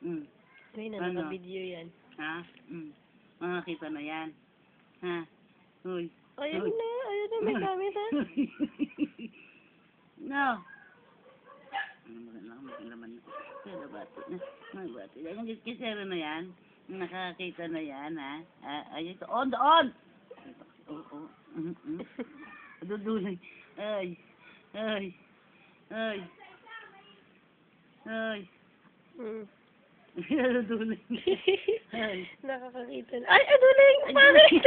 Mm. Uy, Ano? naka-video yan. Ha? Mm. Makakita na yan. Ha? Uy. Ayun Uy. na, ayun na, may gamit ha. No. May laman na. Pero bati na. May bati na. Yung kisero na yan. Nakakita na yan, ha? Ayun ito. On! Oo. Dudulay. Ay. Ay. Ay. Ay. Mm. Dudulay. Ay. Nakakakita na. Ay, aduling! Pangit!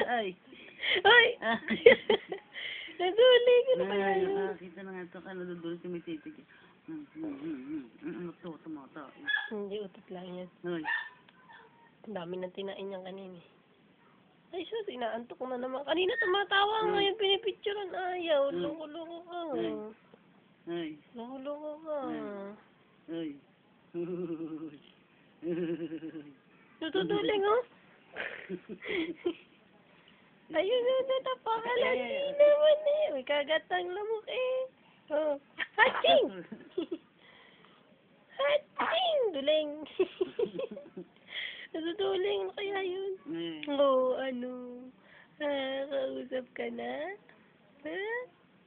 Ay. Ay! Naduling! Ano kaya Ay, yun? nakakita na nga ito. Kaya dudulay si may titig. Tumata. Hindi, utot lang yan. Ay. Ang dami na tinain niyan kanina. Ay, sus, inaantok ko na naman. Kanina tumatawa ngayon pinipicturean. Ayaw, loko-loko ka. Ay. Loko-loko ka. Ay. Natutuling, oh. Ayun na, natapakan. Hindi naman eh. May kagatang lamok eh. Oh. Hatching! Hatching! Duling! Natutuling na kaya yun? Oo, ano? Nakakausap ka na? Ha?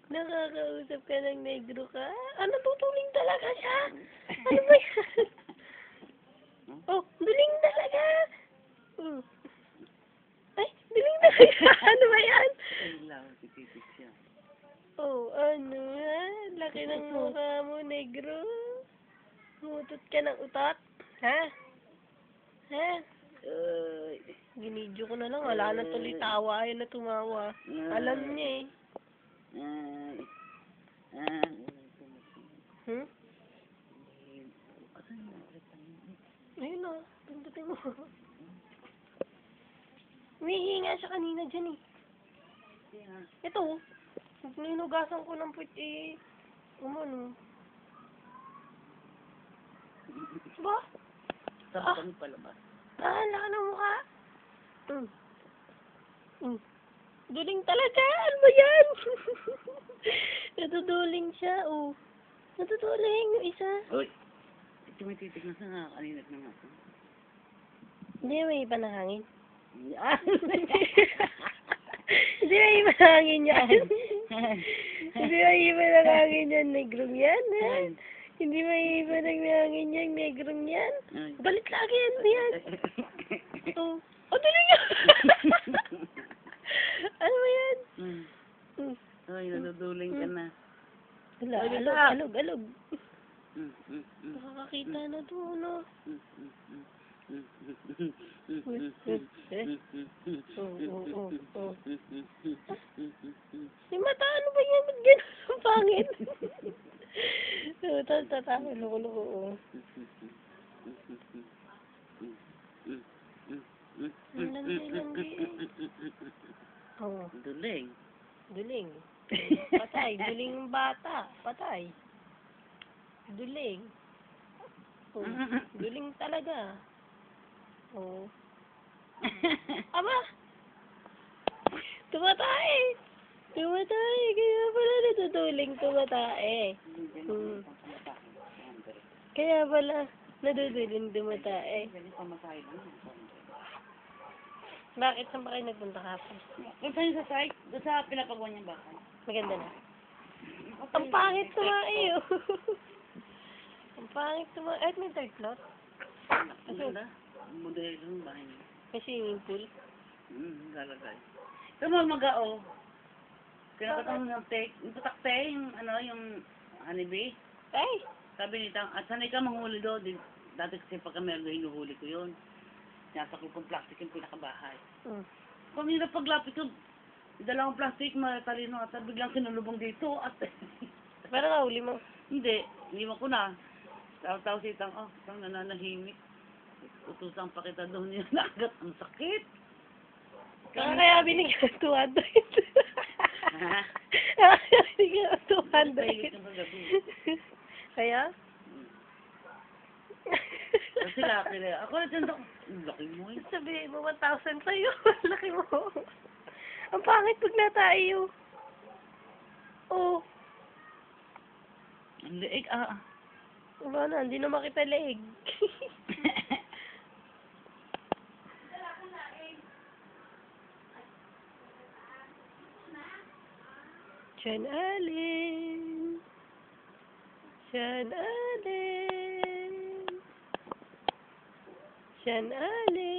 Nakakausap ka ng negro ka? Ah, natutuling talaga siya? Ano ba yan? Oh, duling talaga! Oh. Ay, duling talaga! Ano ba yan? Oh, ano ha? Laki ng mukha mo, negro. Mutot ka ng utot? Ha? Ha? Ginidyo ko na lang. Wala na tuloy tawa. Ayaw na tumawa. Alam niya eh. Hmm? Ayun na. Pindutin mo. Humihinga siya kanina dyan eh. Ito. Ninugasan ko ng puwit eh. Umano. Ba? Tapos palabas. Ah, laka ng mukha. Duling talaga. Ano ba yan? Natuduling siya. Oh. Natuduling yung isa. Uy. Tumititig na sa nga. Kaninat na nga. Hindi may iba na hangin. Hindi may iba na hangin yan. Hindi may iba na hangin yan. Negrong yan. Hindi may iba na hangin yan. Negrong yan. Balit lagi yan. Yan. Oh. Oh, duling yan. Ano ba yan? Ay, naduduling ka na. Alog. Nakakakita na doon, no? Si mata, ano ba yan? Ba't gano'n ang pangit? Tatawa, loko-loko, oh. Duling. Duling. Patay. Duling bata. Patay. Duling. Oh. Duling talaga. Oh. Aba! Tumatay! Kaya pala natutuling tumatay. Kaya pala naduduling tumatay. Bakit? Saan ba kayo nagpunta kapon? Kung saan sa site? Doon sa pinapagawa niyang bahay. Maganda na. Ang pangit tumae, oh. Ang pangit tumae. At may third floor. Ang ganda. Modelo ng bahay niya. May swimming pool. Lalagay. Ito mo mag-ao. Kinakatang ng take. Yung tatakte, yung honeybee. Ay! Sabi nita, at sanay ka manghuli doon. Dati kasi pag kami hinuhuli ko yun. Nasa kupong plastic yung pinakabahay. Kung hirap paglapit ko, dalawang plastic, matalino at biglang kinulubong dito at Pero nahuli mo. hindi, iniwan ko na. Tao sitang, isang nananahimik. Utusang pa kita doon niya nagat. Ang sakit. Kaya binigyan 200. Ha? Kaya binigyan 200. Tahigit yung kagabi. Kaya? Kasi laki na. Ako na dyan ako. Laki mo eh. Sabihin mo 1,000 sa'yo. Laki mo. Ang pangit pag natayo. Oh. Ang liig, Wala na, hindi na makita leeg. Sean Allen. Sean Allen. Sean Allen.